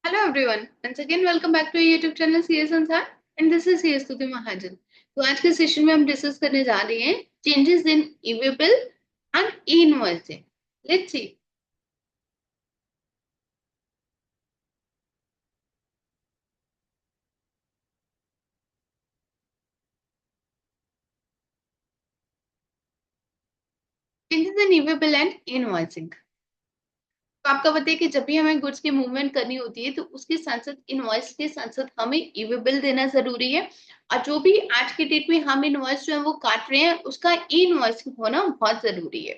Hello everyone. Once again welcome back to our YouTube channel CS Ansar and this is CS Stuti Mahajan. तो आज के session में हम discuss करने जा रहे हैं changes in e way bill and e invoicing. Let's see. Changes in e way bill and e invoicing. तो आपका बताइए कि जब भी हमें गुड्स की मूवमेंट करनी होती है तो उसके साथ साथ इनवॉइस के साथ साथ हमें ई-वे-बिल देना जरूरी है. और जो भी आज के डेट में हम इनवॉइस जो है वो काट रहे हैं उसका ई-इनवॉइसिंग होना बहुत जरूरी है.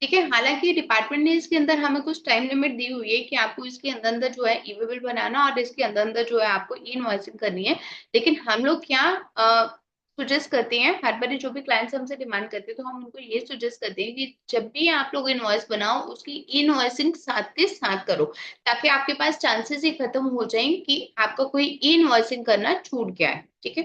ठीक है. हालांकि डिपार्टमेंट ने इसके अंदर हमें कुछ टाइम लिमिट दी हुई है कि आपको इसके अंदर अंदर जो है ई-वे-बिल बनाना और इसके अंदर अंदर जो है आपको ई-इनवॉइसिंग करनी है. लेकिन हम लोग क्या सुजेस्ट करते हैं, हर बार जो भी क्लाइंट्स हमसे डिमांड करते हैं तो हम उनको ये सुजेस्ट करते हैं कि जब भी आप लोग इनवॉइस बनाओ उसकी इनवॉइसिंग साथ के साथ करो, ताकि आपके पास चांसेस ही खत्म हो जाएं कि आपका कोई इनवॉइसिंग करना छूट गया है. ठीक है.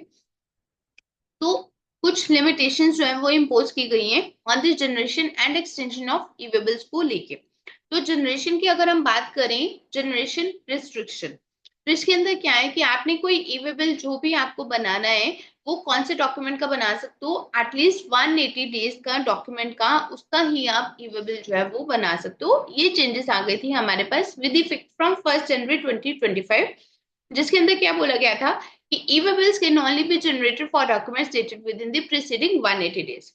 तो कुछ लिमिटेशंस जो है वो इम्पोज की गई हैं on this generation and extension of e way bills को लेके. तो जनरेशन की अगर हम बात करें, जनरेशन रिस्ट्रिक्शन, तो इसके अंदर क्या है कि आपने कोई ई-वे-बिल जो भी आपको बनाना है वो कौन से डॉक्यूमेंट का बना सकते हो, एटलीस्ट 180 डेज का डॉक्यूमेंट का उसका ही आप ई-वे-बिल जो है वो बना सकते हो. ये चेंजेस आ गई थी हमारे पास विद इफेक्ट फ्रॉम 1 जनवरी 2025, जिसके अंदर क्या बोला गया था कि e-bills can only be generated for documents dated within the preceding 180 days.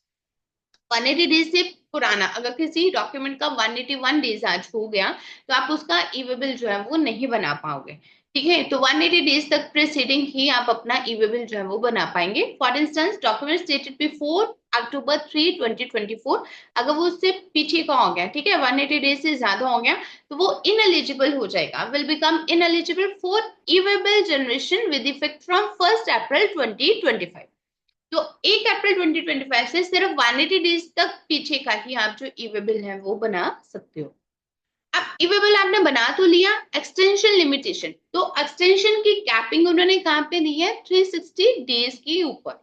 180 days से पुराना अगर किसी डॉक्यूमेंट का 181 डेज आज हो गया तो आप उसका ई-वे-बिल जो है वो नहीं बना पाओगे. ठीक है. तो 180 डेज तक प्रीसीडिंग ही आप अपना ई-वे-बिल जो है वो बना पाएंगे. For instance documents dated before October 3, 2024, अगर वो उससे पीछे का हो गया, ठीक है, 180 डेज से ज्यादा हो गया, तो वो इनएलिजिबल हो जाएगा, will become ineligible for e way bill generation with effect from 1 April 2025. तो 1 अप्रैल 2025 से सिर्फ 180 डेज तक पीछे का ही आप जो ई-वे-बिल है वो बना सकते हो. अब ई-वे-बिल आपने बना तो लिया. एक्सटेंशन लिमिटेशन, तो एक्सटेंशन की कैपिंग उन्होंने कहां पे दी है, 360 डेज के ऊपर.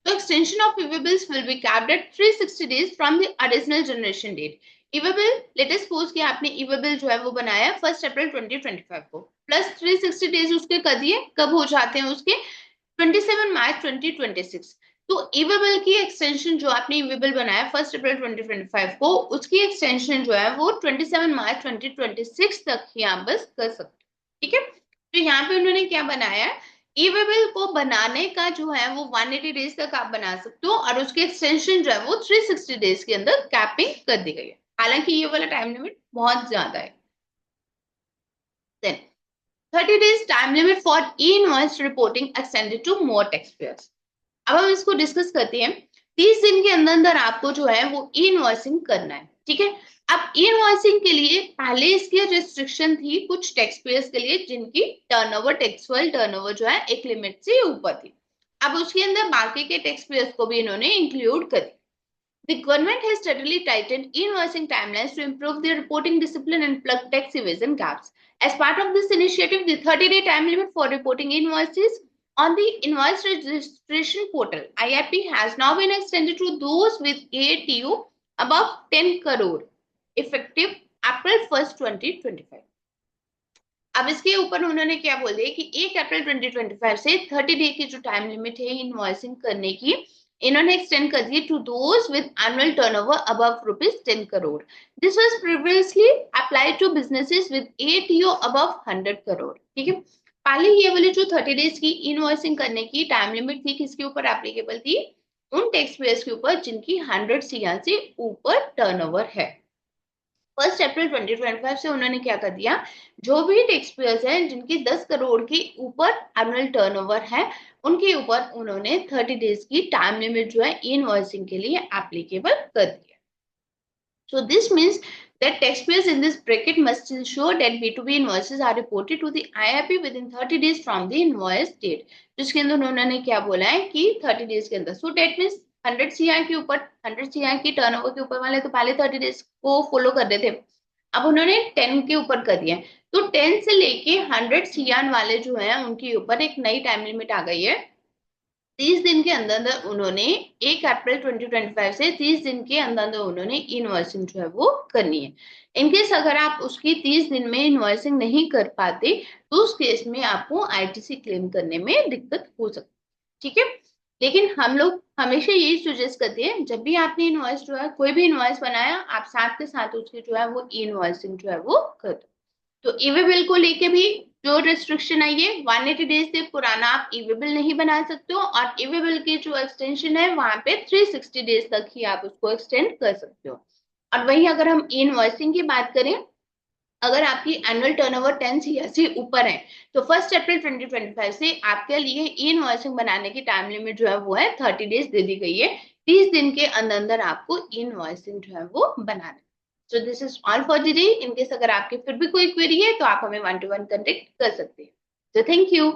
तो extension of e way bills will be capped at 360 days from the additional generation date. E way bill latest suppose कि आपने ई-वे-बिल जो है वो बनाया 1 अप्रैल 2025 को, प्लस 360 डेज उसके कर दिए, कब हो जाते हैं उसके, 27 मार्च 2026. तो ई-वे-बिल की एक्सटेंशन जो आपने ई-वे-बिल बनाया 1 अप्रैल 2025 को, उसकी एक्सटेंशन जो है वो 27 मार्च 2026 तक ही आप बस कर सकते हो. ठीक है. तो यहाँ पे उन्होंने क्या बनाया, ई-वे-बिल को बनाने का जो है वो 180 डेज तक आप बना सकते हो और उसकी एक्सटेंशन जो है वो 360 डेज के अंदर कैपिंग कर दी गई है. हालांकि ये वाला टाइम लिमिट बहुत ज्यादा है. Then 30 days time limit for e-invoice reporting extended to more taxpayers. अब हम इसको डिस्कस करते हैं. 30 दिन के अंदर अंदर आपको जो है वो ई इनवॉइसिंग करना है. ठीक है. अब ई इनवॉइसिंग के लिए पहले इसकी रिस्ट्रिक्शन थी कुछ टैक्स पेयर्स के लिए जिनकी टर्नओवर, टैक्सेबल टर्नओवर जो है एक लिमिट से ऊपर थी. अब उसके अंदर बाकी के टैक्स पेयर्स को भी इन्होंने इंक्लूड कर दिया. The government has steadily tightened e-invoicing timelines to improve their reporting discipline and plug tax evasion gaps. As part of this initiative, the 30-day time limit for reporting invoices on the Invoice Registration Portal (IRP) has now been extended to those with ATU above 10 crore, effective April 1, 2025. अब इसके ऊपर उन्होंने क्या बोल दिया कि 1 April 2025 से 30 day की जो टाइम लिमिट है इनवॉइसिंग करने की, इन्होंने एक्सटेंड कर दी to those with annual turnover above ₹10 crore. This was previously applied to businesses with ATO above 100 crore. ठीक है. पहले ये वाली जो 30 डेज की इनवॉइसिंग करने की टाइम लिमिट थी किसके ऊपर एप्लीकेबल थी, उन टैक्स पेयर्स के ऊपर जिनकी 100 सीआर से ऊपर टर्नओवर है. 1 अप्रैल 2025 से उन्होंने क्या कर दिया, जो भी टैक्स पेयर्स हैं जिनकी 10 करोड़ के ऊपर एनुअल टर्नओवर है उनके ऊपर उन्होंने 30 डेज की टाइम लिमिट जो है इनवॉइसिंग के लिए एप्लीकेबल कर दिया. So this means that taxpayers in this bracket must ensure that B2B invoices are reported to the IRP within 30 days from the invoice date. जिसके अंदर उन्होंने क्या बोला है कि 30 डेज के अंदर. So that means 100 सीआर के ऊपर, 100 सीआर की टर्नओवर के ऊपर वाले तो पहले 30 डेज को फॉलो कर रहे थे, अब उन्होंने 10 के ऊपर कर दिया. तो 10 से लेके 100 सीआर वाले जो हैं उनके ऊपर एक नई टाइम लिमिट आ गई है 30 दिन के अंदर अंदर उन्होंने 1 अप्रैल 2025 से 30 दिन के अंदर अंदर उन्होंने इनवॉइसिंग जो है वो करनी है। इनकेस अगर आप उसकी 30 दिन में इनवॉइसिंग नहीं कर पाते तो उस केस में आपको आईटीसी क्लेम करने में दिक्कत हो सकती है, ठीक है। लेकिन हम लोग हमेशा यही सजेस्ट करते हैं, जब भी आपने इनवॉइस जो है कोई भी इनवॉइस बनाया, आप साथ के साथ उसकी जो है वो इनवॉइसिंग जो है वो कर दो। तो ईवे बिल को लेके भी जो रिस्ट्रिक्शन है, ये 180 डेज से पुराना आप ईवे बिल नहीं बना सकते हो, और ईवे बिल की जो एक्सटेंशन है वहां पे 360 डेज तक ही आप उसको एक्सटेंड कर सकते हो। और वहीं अगर हम इनवॉइसिंग की बात करें, अगर आपकी एनुअल टर्नओवर 10 CR से ऊपर है तो 1 अप्रैल 2025 से आपके लिए ई इनवॉइसिंग बनाने की टाइम लिमिट जो है वो है 30 डेज दे दी गई है। 30 दिन के अंदर अंदर आपको ई इनवॉइसिंग जो है वो बनाना है। So this is all for the day. In case अगर आपकी फिर भी कोई क्वेरी है तो आप हमें 1 to 1 कनेक्ट कर सकते हैं। तो थैंक यू।